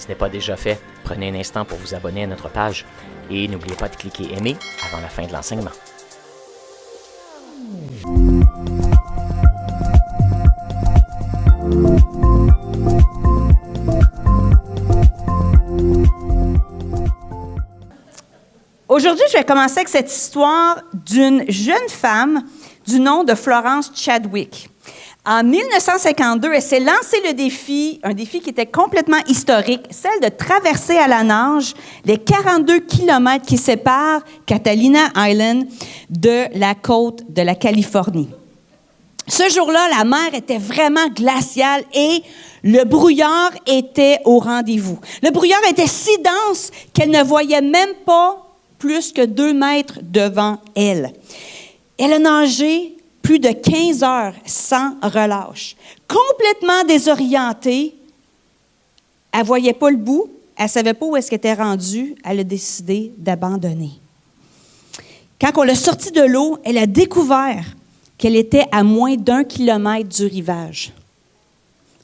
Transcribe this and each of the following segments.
ce n'est pas déjà fait, prenez un instant pour vous abonner à notre page et n'oubliez pas de cliquer aimer avant la fin de l'enseignement. Aujourd'hui, je vais commencer avec cette histoire d'une jeune femme du nom de Florence Chadwick. En 1952, elle s'est lancé le défi, un défi qui était complètement historique, celle de traverser à la nage les 42 kilomètres qui séparent Catalina Island de la côte de la Californie. Ce jour-là, la mer était vraiment glaciale et le brouillard était au rendez-vous. Le brouillard était si dense qu'elle ne voyait même pas plus que 2 mètres devant elle. Elle a nagé plus de 15 heures sans relâche. Complètement désorientée, elle ne voyait pas le bout, elle ne savait pas où est-ce qu'elle était rendue, elle a décidé d'abandonner. Quand on l'a sortie de l'eau, elle a découvert qu'elle était à moins d'1 kilomètre du rivage.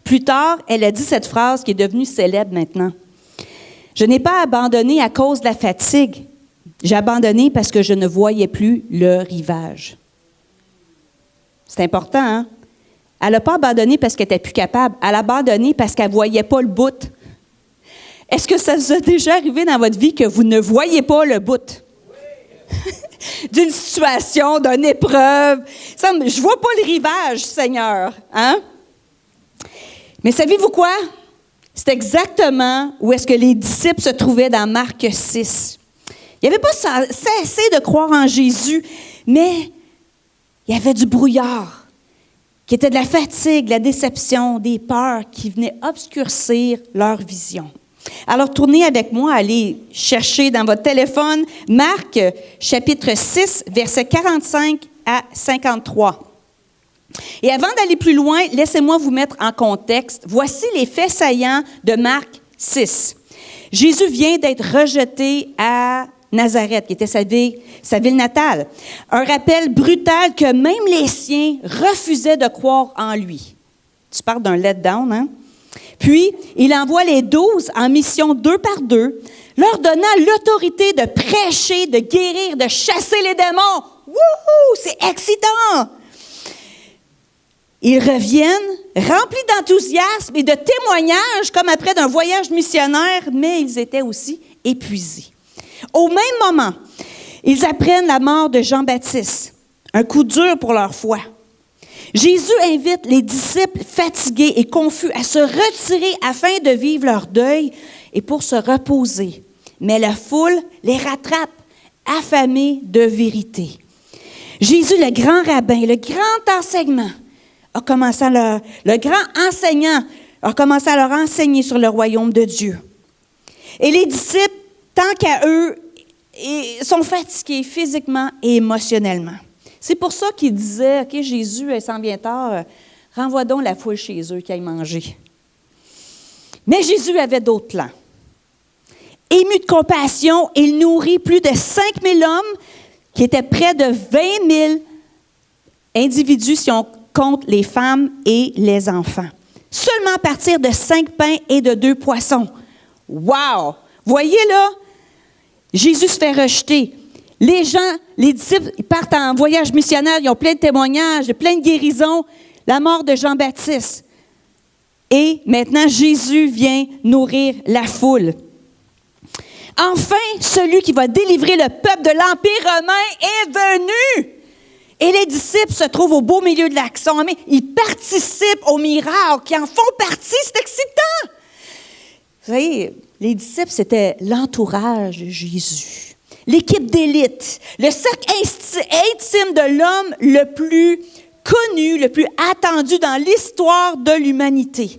Plus tard, elle a dit cette phrase qui est devenue célèbre maintenant. « Je n'ai pas abandonné à cause de la fatigue. J'ai abandonné parce que je ne voyais plus le rivage. » C'est important, hein? Elle n'a pas abandonné parce qu'elle n'était plus capable. Elle a abandonné parce qu'elle ne voyait pas le bout. Est-ce que ça vous a déjà arrivé dans votre vie que vous ne voyez pas le bout? D'une situation, d'une épreuve. Je ne vois pas le rivage, Seigneur. Hein? Mais savez-vous quoi? C'est exactement où est-ce que les disciples se trouvaient dans Marc 6. Ils n'avaient pas cessé de croire en Jésus, mais il y avait du brouillard, qui était de la fatigue, de la déception, des peurs qui venaient obscurcir leur vision. Alors, tournez avec moi, allez chercher dans votre téléphone Marc, chapitre 6, versets 45 à 53. Et avant d'aller plus loin, laissez-moi vous mettre en contexte. Voici les faits saillants de Marc 6. Jésus vient d'être rejeté à Nazareth, qui était sa ville natale. Un rappel brutal que même les siens refusaient de croire en lui. Tu parles d'un let-down, hein? Puis, il envoie les 12 en mission 2 par 2, leur donnant l'autorité de prêcher, de guérir, de chasser les démons. Wouhou! C'est excitant! Ils reviennent remplis d'enthousiasme et de témoignages, comme après d'un voyage missionnaire, mais ils étaient aussi épuisés. Au même moment, ils apprennent la mort de Jean-Baptiste, un coup dur pour leur foi. Jésus invite les disciples fatigués et confus à se retirer afin de vivre leur deuil et pour se reposer. Mais la foule les rattrape, affamés de vérité. Jésus, le grand rabbin, le grand enseignement, le grand enseignant a commencé à leur enseigner sur le royaume de Dieu. Et les disciples, tant qu'à eux, sont fatigués physiquement et émotionnellement. C'est pour ça qu'ils disaient, « OK, Jésus, il s'en vient tard, renvoie donc la foule chez eux qui aille manger. » Mais Jésus avait d'autres plans. Ému de compassion, il nourrit plus de 5000 hommes, qui étaient près de 20 000 individus si on compte les femmes et les enfants. Seulement à partir de 5 pains et de 2 poissons. Wow! Voyez là, Jésus se fait rejeter. Les gens, les disciples, ils partent en voyage missionnaire, ils ont plein de témoignages, plein de guérisons, la mort de Jean-Baptiste. Et maintenant, Jésus vient nourrir la foule. Enfin, celui qui va délivrer le peuple de l'Empire romain est venu. Et les disciples se trouvent au beau milieu de l'action. Mais ils participent aux miracles, ils en font partie, c'est excitant. Vous savez, les disciples, c'était l'entourage de Jésus. L'équipe d'élite, le cercle intime de l'homme le plus connu, le plus attendu dans l'histoire de l'humanité.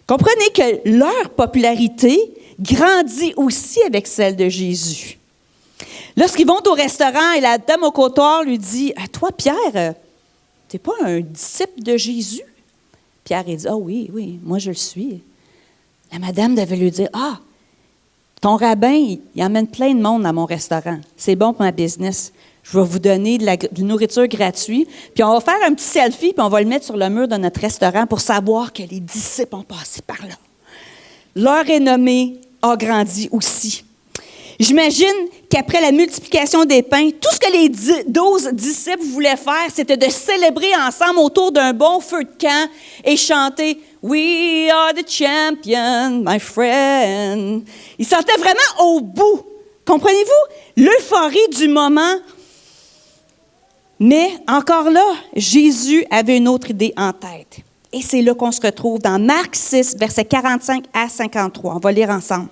Comprenez que leur popularité grandit aussi avec celle de Jésus. Lorsqu'ils vont au restaurant et la dame au comptoir lui dit « Toi, Pierre, tu n'es pas un disciple de Jésus? » Pierre, il dit « Ah oui, moi je le suis. » La madame devait lui dire « Ah, ton rabbin, il emmène plein de monde à mon restaurant. C'est bon pour ma business. Je vais vous donner de la nourriture gratuite. Puis on va faire un petit selfie, puis on va le mettre sur le mur de notre restaurant pour savoir que les disciples ont passé par là. » leur renommée a grandi aussi. J'imagine qu'après la multiplication des pains, tout ce que les 12 disciples voulaient faire, c'était de célébrer ensemble autour d'un bon feu de camp et chanter « We are the champions, my friend ». Ils sentaient vraiment au bout. Comprenez-vous? L'euphorie du moment. Mais encore là, Jésus avait une autre idée en tête. Et c'est là qu'on se retrouve dans Marc 6, versets 45 à 53. On va lire ensemble.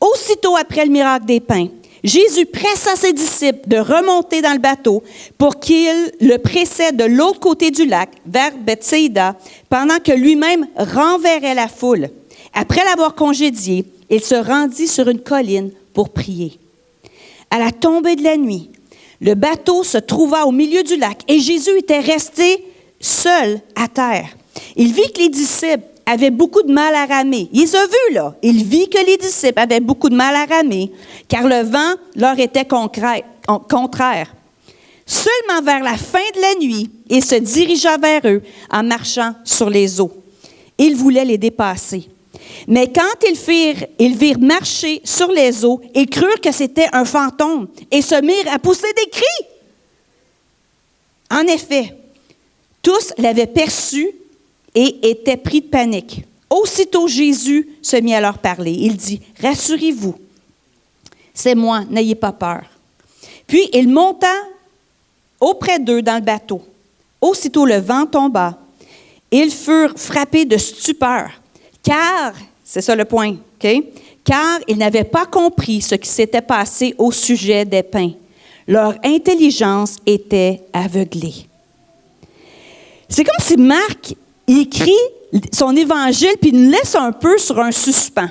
Aussitôt après le miracle des pains, Jésus pressa ses disciples de remonter dans le bateau pour qu'ils le précèdent de l'autre côté du lac, vers Bethsaïda, pendant que lui-même renverrait la foule. Après l'avoir congédié, il se rendit sur une colline pour prier. À la tombée de la nuit, le bateau se trouva au milieu du lac et Jésus était resté seul à terre. Il vit que les disciples avaient beaucoup de mal à ramer. Il les a vus, là. Il vit que les disciples avaient beaucoup de mal à ramer, car le vent leur était contraire. Seulement vers la fin de la nuit, il se dirigea vers eux en marchant sur les eaux. Il voulait les dépasser. Mais quand ils virent marcher sur les eaux, ils crurent que c'était un fantôme et se mirent à pousser des cris. En effet, tous l'avaient perçu et étaient pris de panique. Aussitôt, Jésus se mit à leur parler. Il dit, « Rassurez-vous, c'est moi, n'ayez pas peur. » Puis il monta auprès d'eux dans le bateau. Aussitôt, le vent tomba. Ils furent frappés de stupeur, car, c'est ça le point, OK? Car ils n'avaient pas compris ce qui s'était passé au sujet des pains. Leur intelligence était aveuglée. C'est comme si Marc écrit son évangile puis il nous laisse un peu sur un suspens.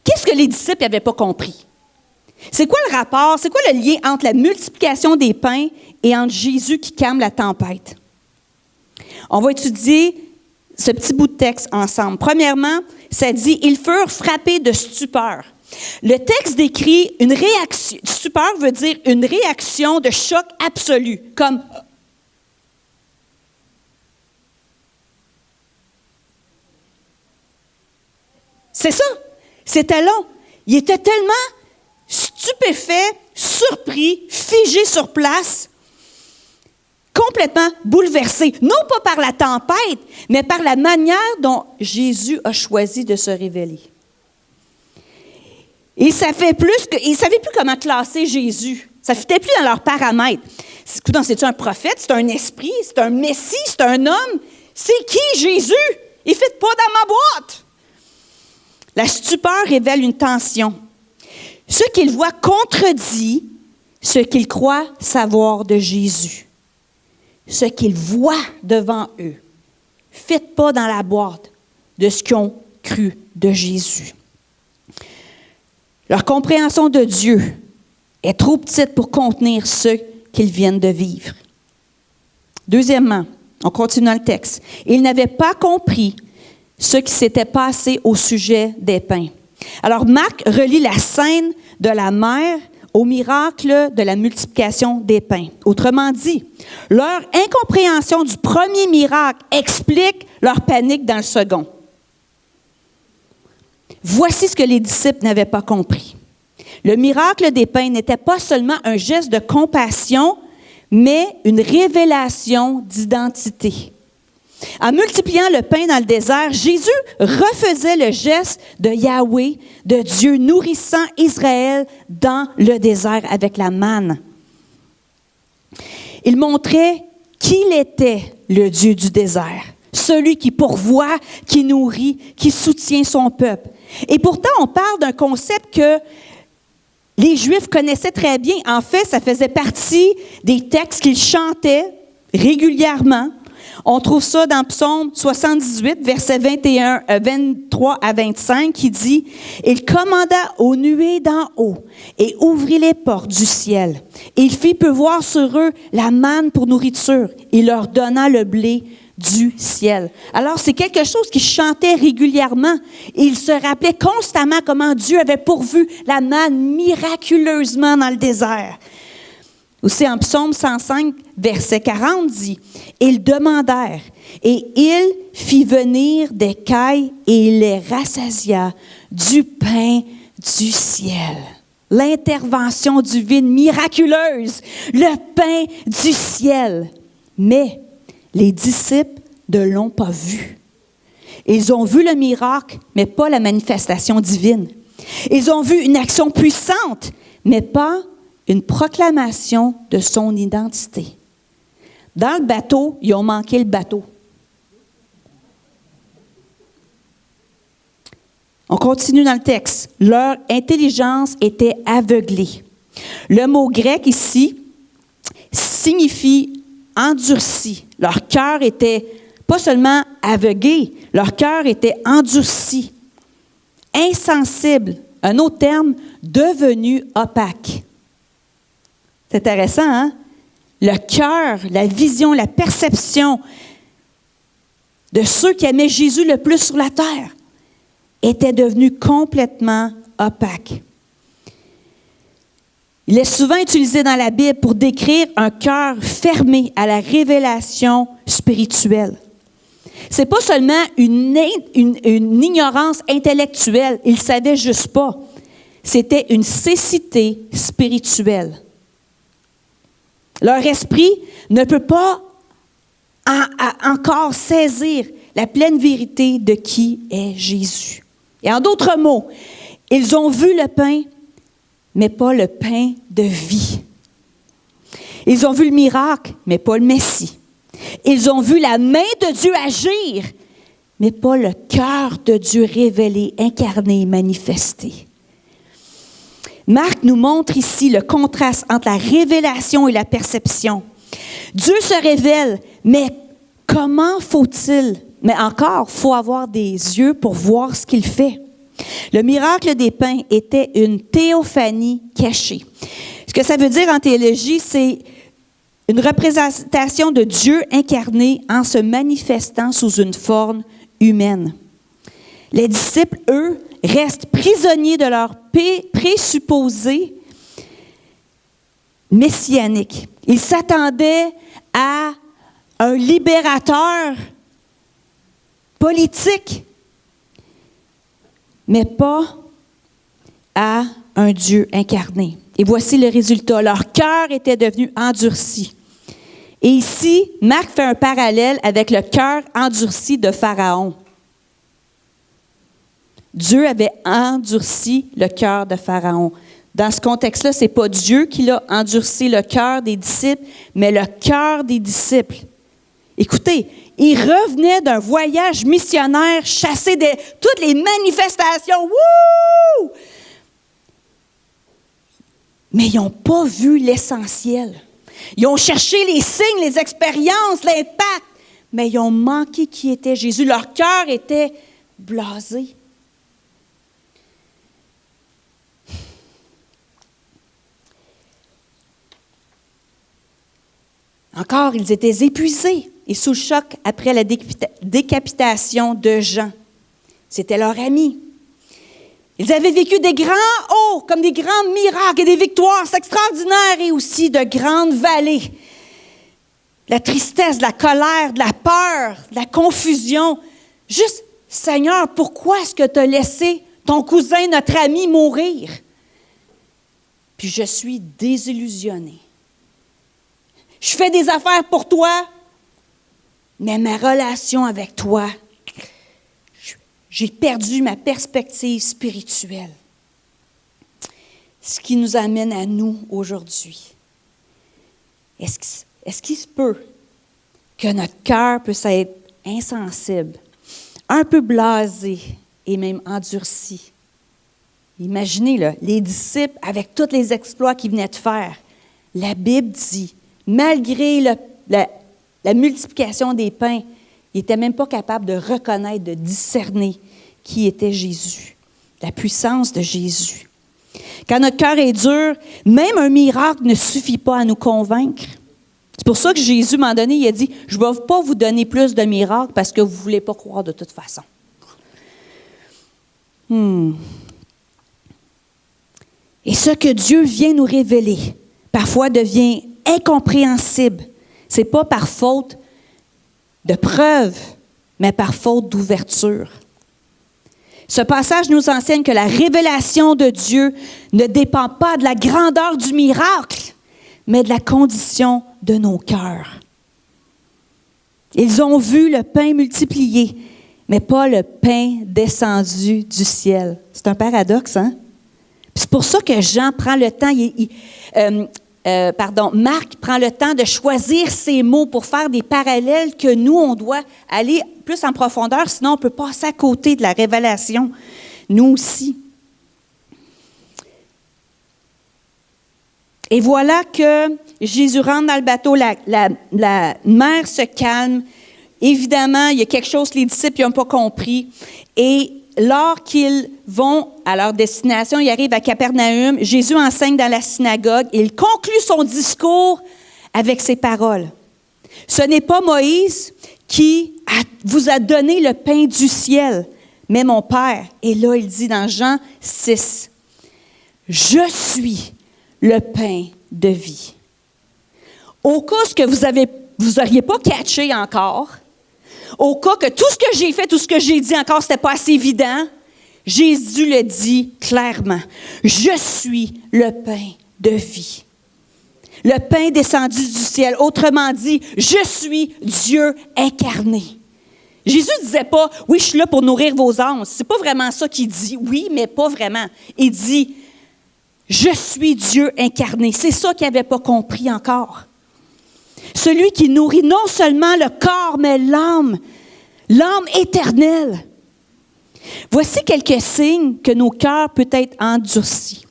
Qu'est-ce que les disciples n'avaient pas compris? C'est quoi le rapport? C'est quoi le lien entre la multiplication des pains et entre Jésus qui calme la tempête? On va étudier ce petit bout de texte ensemble. Premièrement, ça dit « Ils furent frappés de stupeur ». Le texte décrit une réaction. Stupeur veut dire une réaction de choc absolu, comme c'est ça. C'était long. Il était tellement stupéfait, surpris, figé sur place, complètement bouleversé. Non pas par la tempête, mais par la manière dont Jésus a choisi de se révéler. Ils ne savaient plus comment classer Jésus. Ça ne fitait plus dans leurs paramètres. C'est-tu un prophète? C'est un esprit? C'est un messie? C'est un homme? C'est qui Jésus? Il ne fit pas dans ma boîte. La stupeur révèle une tension. Ce qu'ils voient contredit ce qu'ils croient savoir de Jésus. Ce qu'ils voient devant eux ne fit pas dans la boîte de ce qu'ils ont cru de Jésus. Leur compréhension de Dieu est trop petite pour contenir ce qu'ils viennent de vivre. Deuxièmement, on continue dans le texte. Ils n'avaient pas compris ce qui s'était passé au sujet des pains. Alors, Marc relie la scène de la mer au miracle de la multiplication des pains. Autrement dit, leur incompréhension du premier miracle explique leur panique dans le second. Voici ce que les disciples n'avaient pas compris. Le miracle des pains n'était pas seulement un geste de compassion, mais une révélation d'identité. En multipliant le pain dans le désert, Jésus refaisait le geste de Yahweh, de Dieu nourrissant Israël dans le désert avec la manne. Il montrait qu'il était le Dieu du désert, celui qui pourvoit, qui nourrit, qui soutient son peuple. Et pourtant, on parle d'un concept que les Juifs connaissaient très bien. En fait, ça faisait partie des textes qu'ils chantaient régulièrement. On trouve ça dans Psaume 78, versets 23 à 25, qui dit « Il commanda aux nuées d'en haut et ouvrit les portes du ciel. Il fit pleuvoir sur eux la manne pour nourriture. Il leur donna le blé du ciel. » Alors, c'est quelque chose qu'ils chantaient régulièrement. Ils se rappelaient constamment comment Dieu avait pourvu la manne miraculeusement dans le désert. Aussi, en Psaume 105, verset 40, dit « Ils demandèrent, Et il fit venir des cailles et il les rassasia du pain du ciel. L'intervention divine miraculeuse, le pain du ciel. Mais les disciples ne l'ont pas vu. Ils ont vu le miracle, mais pas la manifestation divine. Ils ont vu une action puissante, mais pas une proclamation de son identité. Dans le bateau, ils ont manqué le bateau. On continue dans le texte. Leur intelligence était aveuglée. Le mot grec ici signifie endurci. Leur cœur était pas seulement aveuglé, leur cœur était endurci, insensible. Un autre terme, devenu opaque. C'est intéressant, hein? Le cœur, la vision, la perception de ceux qui aimaient Jésus le plus sur la terre était devenu complètement opaque. Il est souvent utilisé dans la Bible pour décrire un cœur fermé à la révélation spirituelle. Ce n'est pas seulement une ignorance intellectuelle, ils ne savaient juste pas. C'était une cécité spirituelle. Leur esprit ne peut pas encore saisir la pleine vérité de qui est Jésus. Et en d'autres mots, ils ont vu le pain, mais pas le pain de vie. Ils ont vu le miracle, mais pas le Messie. Ils ont vu la main de Dieu agir, mais pas le cœur de Dieu révélé, incarné, manifesté. Marc nous montre ici le contraste entre la révélation et la perception. Dieu se révèle, mais comment faut-il? Mais encore, il faut avoir des yeux pour voir ce qu'il fait. Le miracle des pains était une théophanie cachée. Ce que ça veut dire en théologie, c'est une représentation de Dieu incarné en se manifestant sous une forme humaine. Les disciples, eux, restent prisonniers de leur présupposé messianique. Ils s'attendaient à un libérateur politique, mais pas à un Dieu incarné. Et voici le résultat. Leur cœur était devenu endurci. Et ici, Marc fait un parallèle avec le cœur endurci de Pharaon. Dieu avait endurci le cœur de Pharaon. Dans ce contexte-là, ce n'est pas Dieu qui a endurci le cœur des disciples, mais le cœur des disciples. Écoutez, ils revenaient d'un voyage missionnaire, chassés de toutes les manifestations. Wouh! Mais ils n'ont pas vu l'essentiel. Ils ont cherché les signes, les expériences, l'impact, mais ils ont manqué qui était Jésus. Leur cœur était blasé. Encore, ils étaient épuisés et sous le choc après la décapitation de Jean. C'était leur ami. Ils avaient vécu des grands hauts, comme des grands miracles et des victoires extraordinaires et aussi de grandes vallées. La tristesse, de la colère, de la peur, de la confusion. Juste, Seigneur, pourquoi est-ce que tu as laissé ton cousin, notre ami, mourir? Puis je suis désillusionnée. Je fais des affaires pour toi, mais ma relation avec toi, j'ai perdu ma perspective spirituelle. Ce qui nous amène à nous aujourd'hui. Est-ce qu'il se peut que notre cœur puisse être insensible, un peu blasé et même endurci? Imaginez, là, les disciples, avec tous les exploits qu'ils venaient de faire, la Bible dit, malgré la multiplication des pains, ils n'étaient même pas capables de reconnaître, de discerner qui était Jésus, la puissance de Jésus. Quand notre cœur est dur, même un miracle ne suffit pas à nous convaincre. C'est pour ça que Jésus, à un moment donné, il a dit, je ne vais pas vous donner plus de miracles parce que vous ne voulez pas croire de toute façon. Et ce que Dieu vient nous révéler, parfois devient incompréhensible. Ce n'est pas par faute de preuve, mais par faute d'ouverture. Ce passage nous enseigne que la révélation de Dieu ne dépend pas de la grandeur du miracle, mais de la condition de nos cœurs. Ils ont vu le pain multiplié, mais pas le pain descendu du ciel. C'est un paradoxe, hein? Puis c'est pour ça que Jean prend le temps, Marc prend le temps de choisir ces mots pour faire des parallèles que nous, on doit aller plus en profondeur, sinon on peut passer à côté de la révélation, nous aussi. Et voilà que Jésus rentre dans le bateau, la mer se calme. Évidemment, il y a quelque chose que les disciples n'ont pas compris. Et lors qu'ils vont à leur destination, ils arrivent à Capernaum, Jésus enseigne dans la synagogue et il conclut son discours avec ces paroles. « Ce n'est pas Moïse qui vous a donné le pain du ciel, mais mon Père. » Et là, il dit dans Jean 6, « Je suis le pain de vie. » Au cas que vous n'auriez pas catché encore, au cas que tout ce que j'ai fait, tout ce que j'ai dit encore, ce n'était pas assez évident, Jésus le dit clairement. Je suis le pain de vie. Le pain descendu du ciel. Autrement dit, je suis Dieu incarné. Jésus ne disait pas, oui, je suis là pour nourrir vos âmes. Ce n'est pas vraiment ça qu'il dit. Oui, mais pas vraiment. Il dit, je suis Dieu incarné. C'est ça qu'il n'avait pas compris encore. Celui qui nourrit non seulement le corps, mais l'âme éternelle. Voici quelques signes que nos cœurs peuvent être endurcis.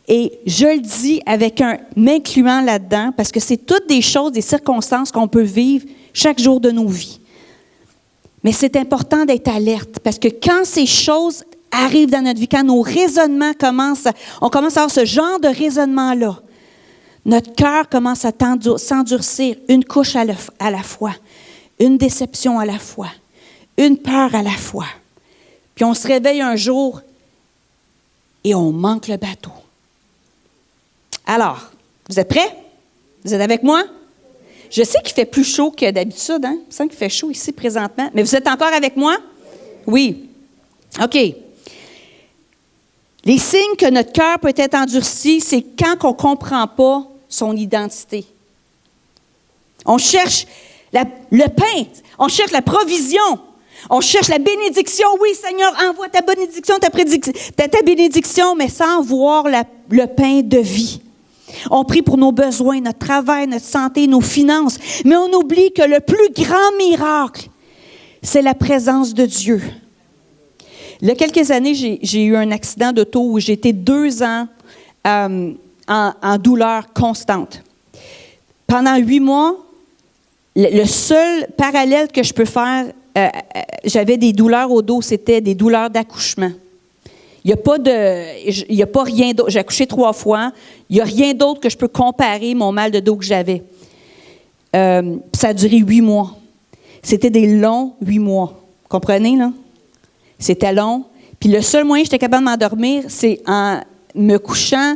Et je le dis avec un m'incluant là-dedans, parce que c'est toutes des choses, des circonstances qu'on peut vivre chaque jour de nos vies. Mais c'est important d'être alerte, parce que quand ces choses arrivent dans notre vie, quand nos raisonnements on commence à avoir ce genre de raisonnement-là, notre cœur commence à s'endurcir une couche à la fois, une déception à la fois, une peur à la fois. Puis on se réveille un jour et on manque le bateau. Alors, vous êtes prêts? Vous êtes avec moi? Je sais qu'il fait plus chaud que d'habitude, hein? Il me semble qu'il fait chaud ici présentement. Mais vous êtes encore avec moi? Oui. OK. Les signes que notre cœur peut être endurci, c'est quand on ne comprend pas son identité. On cherche le pain, on cherche la provision, on cherche la bénédiction. Oui, Seigneur, envoie ta bénédiction, ta bénédiction, mais sans voir le pain de vie. On prie pour nos besoins, notre travail, notre santé, nos finances, mais on oublie que le plus grand miracle, c'est la présence de Dieu. Il y a quelques années, j'ai eu un accident d'auto où j'ai été 2 ans en douleur constante. Pendant 8 mois, le seul parallèle que je peux faire, j'avais des douleurs au dos, c'était des douleurs d'accouchement. Il n'y a pas rien d'autre. J'ai accouché 3 fois. Il n'y a rien d'autre que je peux comparer mon mal de dos que j'avais. Ça a duré 8 mois. C'était des longs 8 mois. Vous comprenez, là? C'était long. Puis le seul moyen que j'étais capable de m'endormir, c'est en me couchant.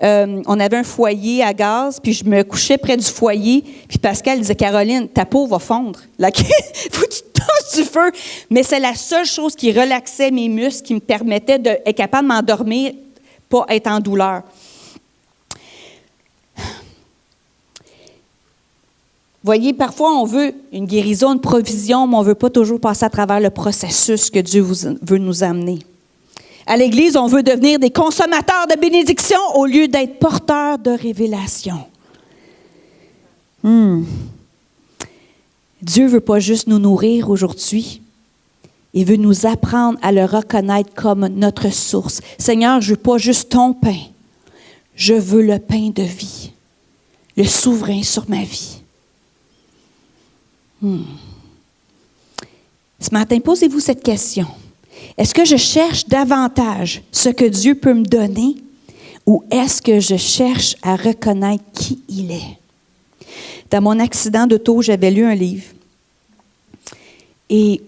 On avait un foyer à gaz, puis je me couchais près du foyer. Puis Pascal disait, Caroline, ta peau va fondre. Faut que tu tasses du feu. Mais c'est la seule chose qui relaxait mes muscles, qui me permettait d'être capable de m'endormir, pas être en douleur. Voyez, parfois, on veut une guérison, une provision, mais on ne veut pas toujours passer à travers le processus que Dieu veut nous amener. À l'Église, on veut devenir des consommateurs de bénédictions au lieu d'être porteurs de révélations. Dieu ne veut pas juste nous nourrir aujourd'hui. Il veut nous apprendre à le reconnaître comme notre source. Seigneur, je ne veux pas juste ton pain. Je veux le pain de vie, le souverain sur ma vie. Ce matin, posez-vous cette question. Est-ce que je cherche davantage ce que Dieu peut me donner ou est-ce que je cherche à reconnaître qui il est? Dans mon accident d'auto, j'avais lu un livre. Et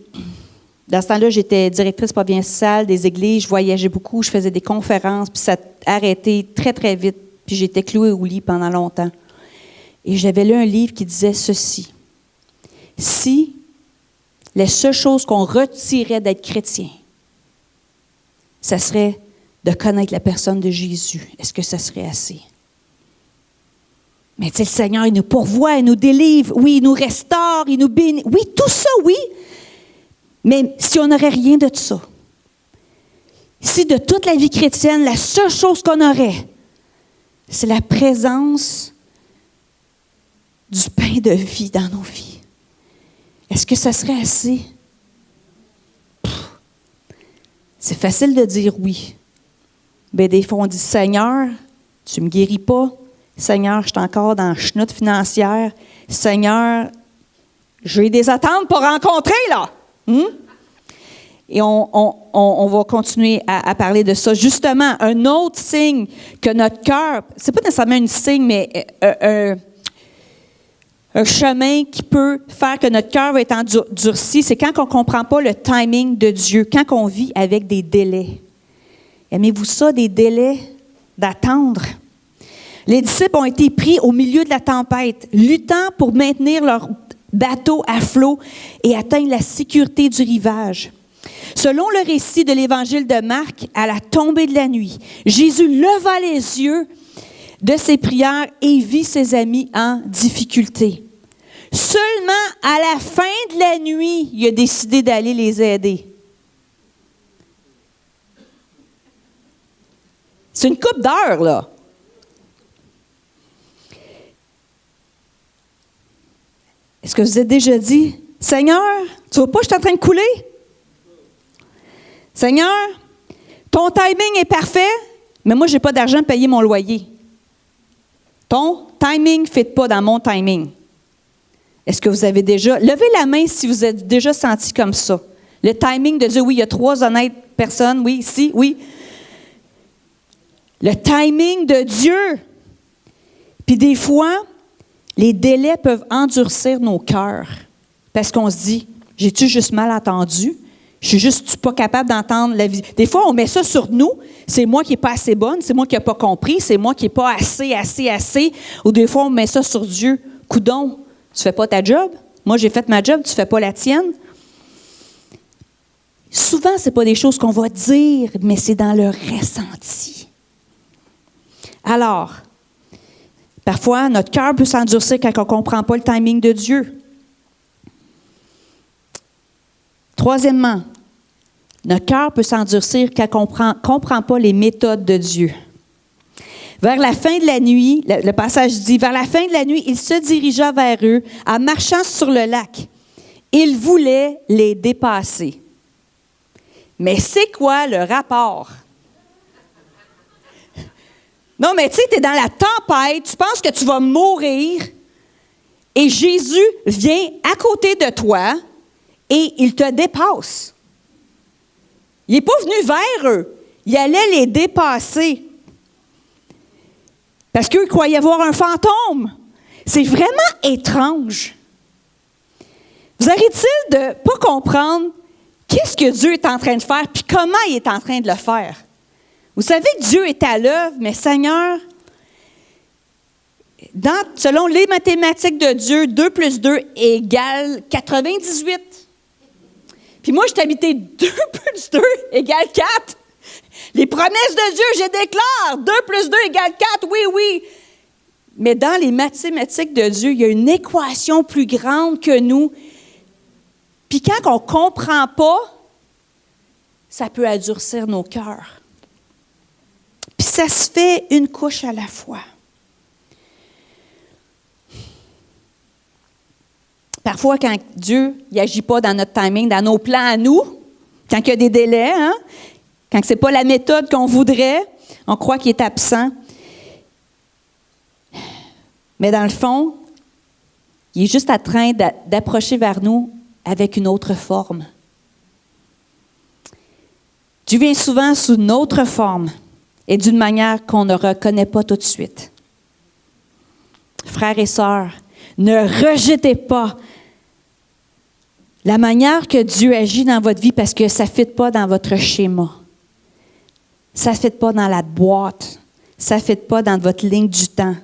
dans ce temps-là, j'étais directrice provinciale des églises, je voyageais beaucoup, je faisais des conférences, puis ça a arrêté très, très vite. Puis j'étais clouée au lit pendant longtemps. Et j'avais lu un livre qui disait ceci. Si la seule chose qu'on retirait d'être chrétien, ça serait de connaître la personne de Jésus. Est-ce que ça serait assez? Mais tu sais, le Seigneur, il nous pourvoit, il nous délivre, oui, il nous restaure, il nous bénit. Oui, tout ça, oui. Mais si on n'aurait rien de ça, si de toute la vie chrétienne, la seule chose qu'on aurait, c'est la présence du pain de vie dans nos vies, est-ce que ça serait assez? C'est facile de dire oui. Mais des fois, on dit, Seigneur, tu ne me guéris pas. Seigneur, je suis encore dans la chenoute financière. Seigneur, j'ai des attentes pour rencontrer, là. Et on va continuer à parler de ça. Justement, un autre signe que notre cœur, c'est pas nécessairement un signe, mais un chemin qui peut faire que notre cœur va être endurci, c'est quand on ne comprend pas le timing de Dieu, quand on vit avec des délais. Aimez-vous ça, des délais d'attendre? Les disciples ont été pris au milieu de la tempête, luttant pour maintenir leur bateau à flot et atteindre la sécurité du rivage. Selon le récit de l'Évangile de Marc, à la tombée de la nuit, Jésus leva les yeux de ses prières et vit ses amis en difficulté. Seulement à la fin de la nuit, il a décidé d'aller les aider. C'est une couple d'heures, là. Est-ce que vous avez déjà dit, Seigneur, tu ne vois pas que je suis en train de couler? Seigneur, ton timing est parfait, mais moi, je n'ai pas d'argent pour payer mon loyer. Ton timing ne fit pas dans mon timing. Est-ce que vous avez déjà... Levez la main si vous êtes déjà senti comme ça. Le timing de Dieu, oui, il y a 3 honnêtes personnes, oui, ici, oui. Le timing de Dieu. Puis des fois, les délais peuvent endurcir nos cœurs. Parce qu'on se dit, j'ai-tu juste mal entendu? Je suis juste pas capable d'entendre la vie. Des fois, on met ça sur nous. C'est moi qui n'ai pas assez bonne, c'est moi qui n'ai pas compris, c'est moi qui n'ai pas assez. Ou des fois, on met ça sur Dieu. Coudon, tu fais pas ta job? Moi, j'ai fait ma job, tu fais pas la tienne? Souvent, ce n'est pas des choses qu'on va dire, mais c'est dans le ressenti. Alors, parfois, notre cœur peut s'endurcir quand on ne comprend pas le timing de Dieu. Troisièmement, notre cœur peut s'endurcir quand on ne comprend pas les méthodes de Dieu. Vers la fin de la nuit, le passage dit, vers la fin de la nuit, il se dirigea vers eux en marchant sur le lac. Il voulait les dépasser. Mais c'est quoi le rapport? Non, mais tu sais, tu es dans la tempête, tu penses que tu vas mourir, et Jésus vient à côté de toi et il te dépasse. Il n'est pas venu vers eux. Il allait les dépasser. Parce qu'eux croyaient voir un fantôme. C'est vraiment étrange. Vous arrêtez-il de ne pas comprendre qu'est-ce que Dieu est en train de faire puis comment il est en train de le faire? Vous savez que Dieu est à l'œuvre, mais Seigneur, selon les mathématiques de Dieu, 2 plus 2 égale 98. Puis moi, je t'habitais 2 plus 2 égale 4. Les promesses de Dieu, je déclare 2 plus 2 égale 4, oui. Mais dans les mathématiques de Dieu, il y a une équation plus grande que nous. Puis quand on ne comprend pas, ça peut adoucir nos cœurs. Puis ça se fait une couche à la fois. Parfois, quand Dieu n'agit pas dans notre timing, dans nos plans à nous, quand il y a des délais, quand ce n'est pas la méthode qu'on voudrait, on croit qu'il est absent. Mais dans le fond, il est juste en train d'approcher vers nous avec une autre forme. Dieu vient souvent sous une autre forme et d'une manière qu'on ne reconnaît pas tout de suite. Frères et sœurs, ne rejetez pas la manière que Dieu agit dans votre vie parce que ça ne fit pas dans votre schéma. Ça ne fit pas dans la boîte. Ça ne fit pas dans votre ligne du temps.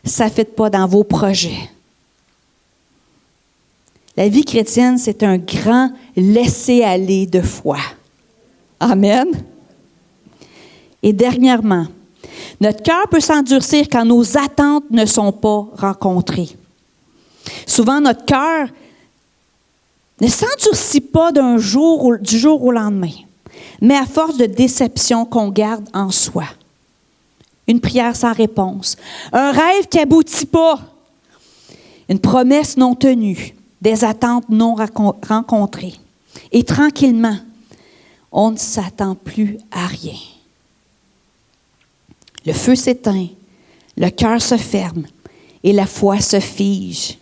Ça ne fit pas dans vos projets. La vie chrétienne, c'est un grand laisser-aller de foi. Amen. Et dernièrement, notre cœur peut s'endurcir quand nos attentes ne sont pas rencontrées. Souvent, notre cœur ne s'endurcit pas du jour au lendemain, mais à force de déception qu'on garde en soi. Une prière sans réponse, un rêve qui n'aboutit pas, une promesse non tenue, des attentes non rencontrées. Et tranquillement, on ne s'attend plus à rien. Le feu s'éteint, le cœur se ferme et la foi se fige.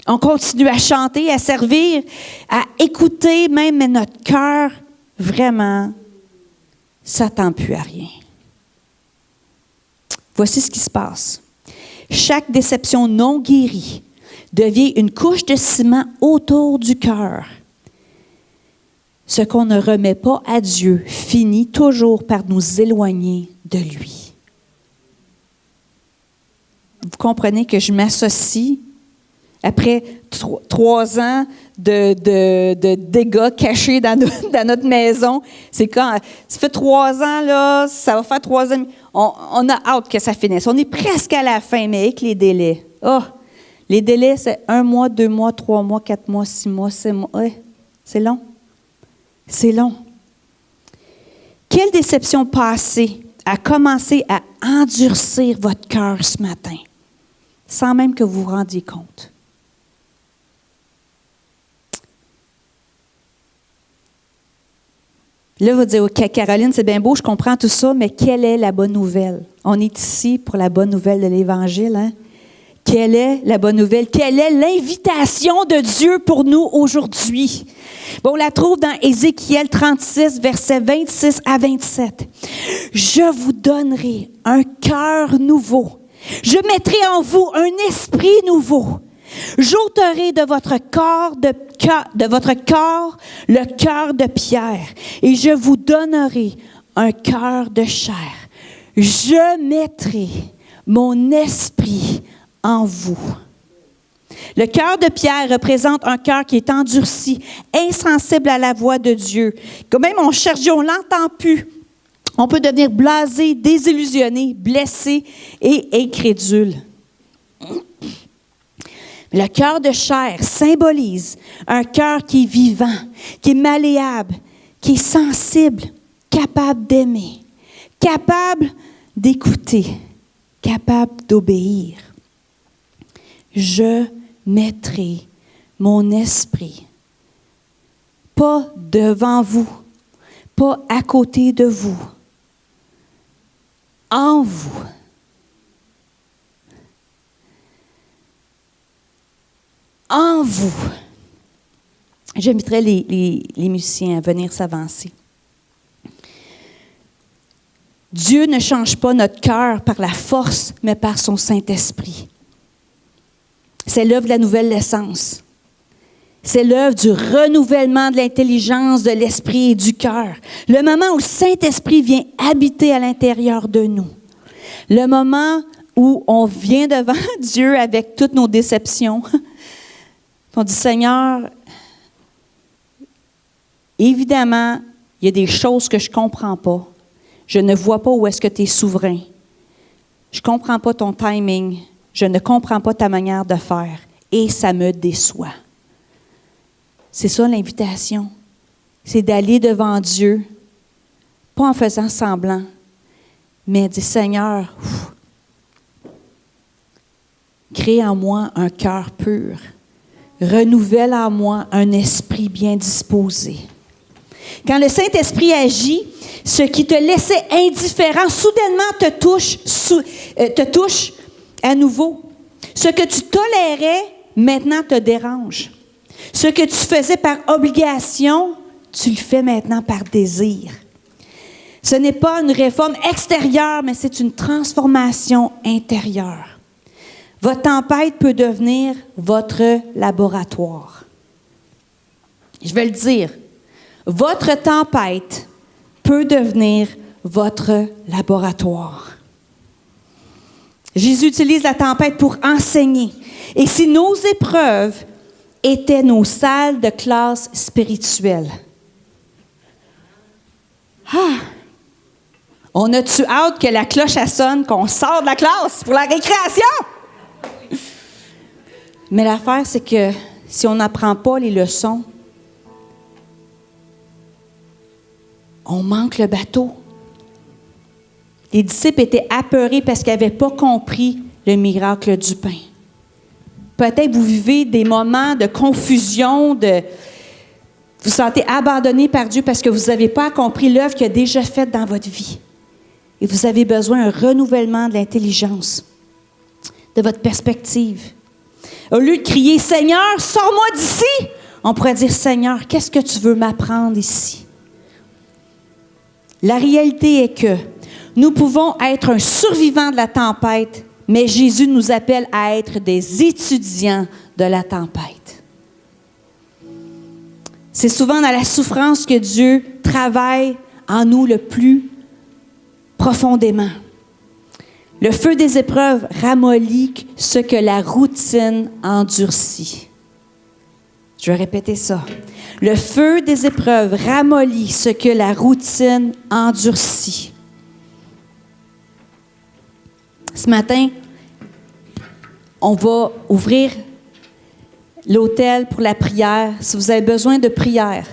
On continue à chanter, à servir, à écouter même, mais notre cœur, vraiment, ne s'attend plus à rien. Voici ce qui se passe. Chaque déception non guérie devient une couche de ciment autour du cœur. Ce qu'on ne remet pas à Dieu finit toujours par nous éloigner de lui. Vous comprenez que je m'associe après 3 ans de dégâts cachés dans notre maison. C'est quand ça fait 3 ans, là, ça va faire 3 ans. On a hâte que ça finisse. On est presque à la fin, mais avec les délais. Les délais, c'est 1 mois, 2 mois, 3 mois, 4 mois, 6 mois, 7 mois. Ouais, c'est long. C'est long. Quelle déception passée a commencé à endurcir votre cœur ce matin, sans même que vous vous rendiez compte? Là, vous dites, OK, Caroline, c'est bien beau, je comprends tout ça, mais quelle est la bonne nouvelle? On est ici pour la bonne nouvelle de l'Évangile, hein? Quelle est la bonne nouvelle? Quelle est l'invitation de Dieu pour nous aujourd'hui? Bon, on la trouve dans Ézéchiel 36, versets 26 à 27. « Je vous donnerai un cœur nouveau. Je mettrai en vous un esprit nouveau. J'ôterai de votre corps le cœur de pierre et je vous donnerai un cœur de chair. Je mettrai mon esprit en vous. » Le cœur de pierre représente un cœur qui est endurci, insensible à la voix de Dieu. Quand même on cherche Dieu, on ne l'entend plus. On peut devenir blasé, désillusionné, blessé et incrédule. Le cœur de chair symbolise un cœur qui est vivant, qui est malléable, qui est sensible, capable d'aimer, capable d'écouter, capable d'obéir. Je mettrai mon esprit, pas devant vous, pas à côté de vous, en vous. En vous. J'inviterai les musiciens à venir s'avancer. Dieu ne change pas notre cœur par la force, mais par son Saint-Esprit. C'est l'œuvre de la nouvelle naissance. C'est l'œuvre du renouvellement de l'intelligence, de l'esprit et du cœur. Le moment où le Saint-Esprit vient habiter à l'intérieur de nous. Le moment où on vient devant Dieu avec toutes nos déceptions. On dit, Seigneur, évidemment, il y a des choses que je ne comprends pas. Je ne vois pas où est-ce que tu es souverain. Je ne comprends pas ton timing. Je ne comprends pas ta manière de faire. Et ça me déçoit. C'est ça l'invitation. C'est d'aller devant Dieu, pas en faisant semblant, mais dire, Seigneur, crée en moi un cœur pur. Renouvelle en moi un esprit bien disposé. Quand le Saint-Esprit agit, ce qui te laissait indifférent, soudainement te touche à nouveau. Ce que tu tolérais, maintenant te dérange. Ce que tu faisais par obligation, tu le fais maintenant par désir. Ce n'est pas une réforme extérieure, mais c'est une transformation intérieure. Votre tempête peut devenir votre laboratoire. Je vais le dire. Votre tempête peut devenir votre laboratoire. Jésus utilise la tempête pour enseigner. Et si nos épreuves étaient nos salles de classe spirituelle. Ah! On a-tu hâte que la cloche sonne, qu'on sort de la classe pour la récréation? Mais l'affaire, c'est que si on n'apprend pas les leçons, on manque le bateau. Les disciples étaient apeurés parce qu'ils n'avaient pas compris le miracle du pain. Peut-être vous vivez des moments de confusion, vous vous sentez abandonné par Dieu parce que vous n'avez pas compris l'œuvre qu'il a déjà faite dans votre vie. Et vous avez besoin d'un renouvellement de l'intelligence, de votre perspective. Au lieu de crier « Seigneur, sors-moi d'ici », on pourrait dire « Seigneur, qu'est-ce que tu veux m'apprendre ici? » La réalité est que nous pouvons être un survivant de la tempête, mais Jésus nous appelle à être des étudiants de la tempête. C'est souvent dans la souffrance que Dieu travaille en nous le plus profondément. Le feu des épreuves ramollit ce que la routine endurcit. Je vais répéter ça. Le feu des épreuves ramollit ce que la routine endurcit. Ce matin, on va ouvrir l'autel pour la prière. Si vous avez besoin de prière,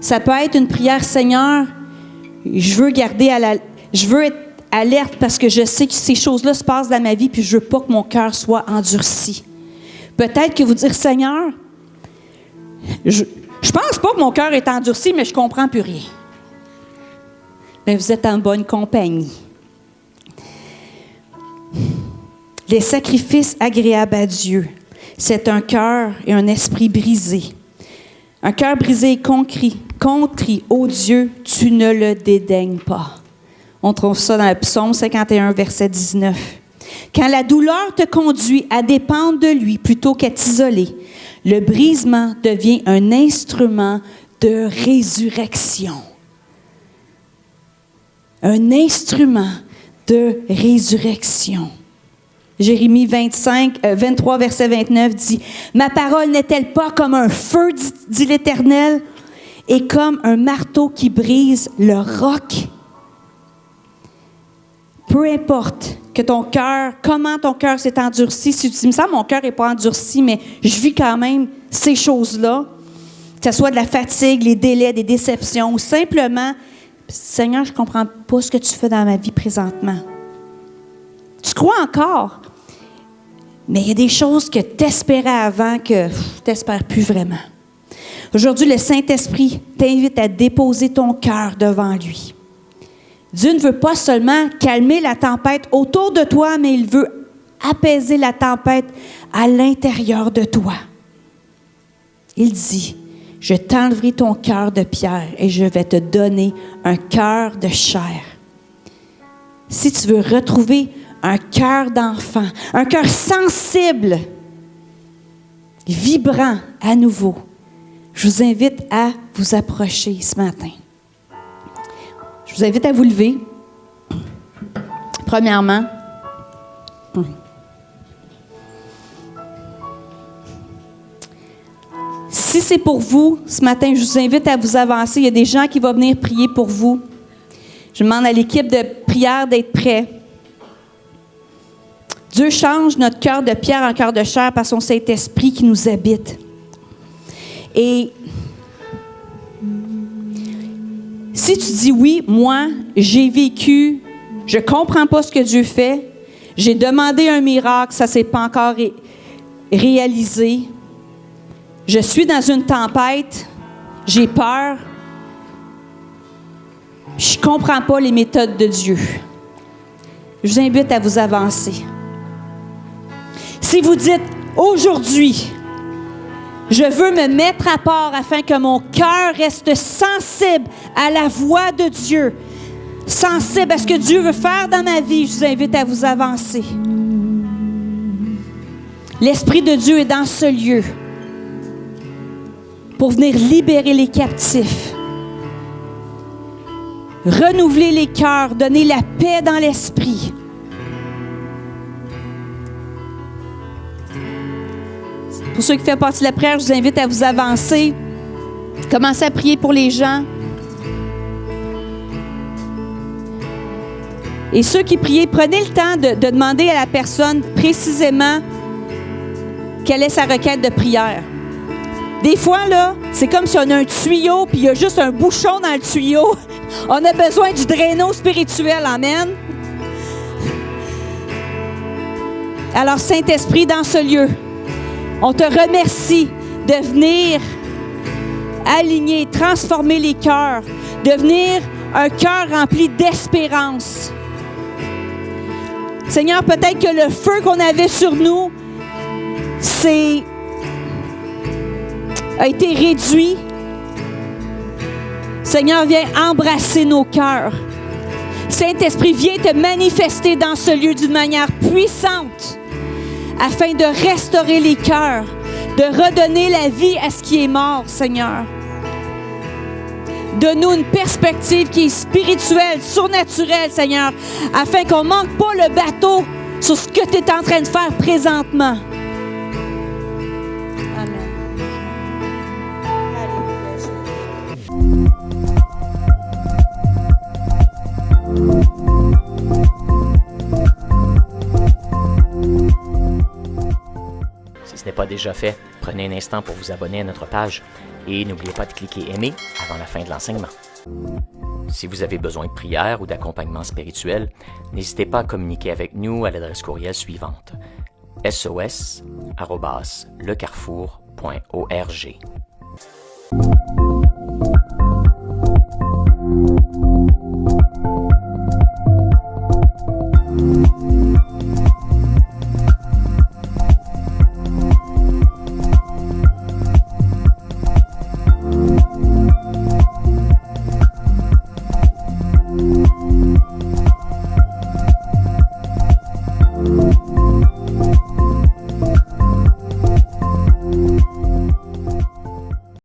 ça peut être une prière, Seigneur, je veux être alerte parce que je sais que ces choses-là se passent dans ma vie puis je veux pas que mon cœur soit endurci. Peut-être que vous dire, Seigneur, je pense pas que mon cœur est endurci, mais je comprends plus rien. Mais vous êtes en bonne compagnie. Les sacrifices agréables à Dieu, c'est un cœur et un esprit brisé. Un cœur brisé et contrit, ô Dieu, tu ne le dédaignes pas. On trouve ça dans le psaume 51, verset 19. Quand la douleur te conduit à dépendre de lui plutôt qu'à t'isoler, le brisement devient un instrument de résurrection. Un instrument de résurrection. Jérémie 23, verset 29 dit « Ma parole n'est-elle pas comme un feu, dit l'Éternel, et comme un marteau qui brise le roc? » Peu importe que ton cœur, comment ton cœur s'est endurci, si tu dis, ça, mon cœur n'est pas endurci, mais je vis quand même ces choses-là, que ce soit de la fatigue, les délais, des déceptions, ou simplement, Seigneur, je ne comprends pas ce que tu fais dans ma vie présentement. Tu crois encore, mais il y a des choses que tu espérais avant que tu n'espères plus vraiment. Aujourd'hui, le Saint-Esprit t'invite à déposer ton cœur devant lui. Dieu ne veut pas seulement calmer la tempête autour de toi, mais il veut apaiser la tempête à l'intérieur de toi. Il dit, « Je t'enlèverai ton cœur de pierre et je vais te donner un cœur de chair. » Si tu veux retrouver un cœur d'enfant, un cœur sensible, vibrant à nouveau, je vous invite à vous approcher ce matin. Je vous invite à vous lever. Premièrement, si c'est pour vous, ce matin, je vous invite à vous avancer. Il y a des gens qui vont venir prier pour vous. Je demande à l'équipe de prière d'être prêt. Dieu change notre cœur de pierre en cœur de chair par son Saint-Esprit qui nous habite. Et si tu dis oui, moi, j'ai vécu, je ne comprends pas ce que Dieu fait, j'ai demandé un miracle, ça ne s'est pas encore réalisé, je suis dans une tempête, j'ai peur, je ne comprends pas les méthodes de Dieu. Je vous invite à vous avancer. Si vous dites, aujourd'hui, je veux me mettre à part afin que mon cœur reste sensible à la voix de Dieu, sensible à ce que Dieu veut faire dans ma vie, je vous invite à vous avancer. L'Esprit de Dieu est dans ce lieu pour venir libérer les captifs, renouveler les cœurs, donner la paix dans l'esprit. Pour ceux qui font partie de la prière, je vous invite à vous avancer. Commencez à prier pour les gens. Et ceux qui prient, prenez le temps de demander à la personne précisément quelle est sa requête de prière. Des fois, là, c'est comme si on a un tuyau puis il y a juste un bouchon dans le tuyau. On a besoin du drainage spirituel. Amen. Alors, Saint-Esprit, dans ce lieu, on te remercie de venir aligner, transformer les cœurs, devenir un cœur rempli d'espérance. Seigneur, peut-être que le feu qu'on avait sur nous a été réduit. Seigneur, viens embrasser nos cœurs. Saint-Esprit, viens te manifester dans ce lieu d'une manière puissante afin de restaurer les cœurs, de redonner la vie à ce qui est mort, Seigneur. Donne-nous une perspective qui est spirituelle, surnaturelle, Seigneur, afin qu'on ne manque pas le bateau sur ce que tu es en train de faire présentement. Amen. Si ce n'est pas déjà fait, prenez un instant pour vous abonner à notre page et n'oubliez pas de cliquer aimer avant la fin de l'enseignement. Si vous avez besoin de prière ou d'accompagnement spirituel, n'hésitez pas à communiquer avec nous à l'adresse courriel suivante: sos@lecarrefour.org.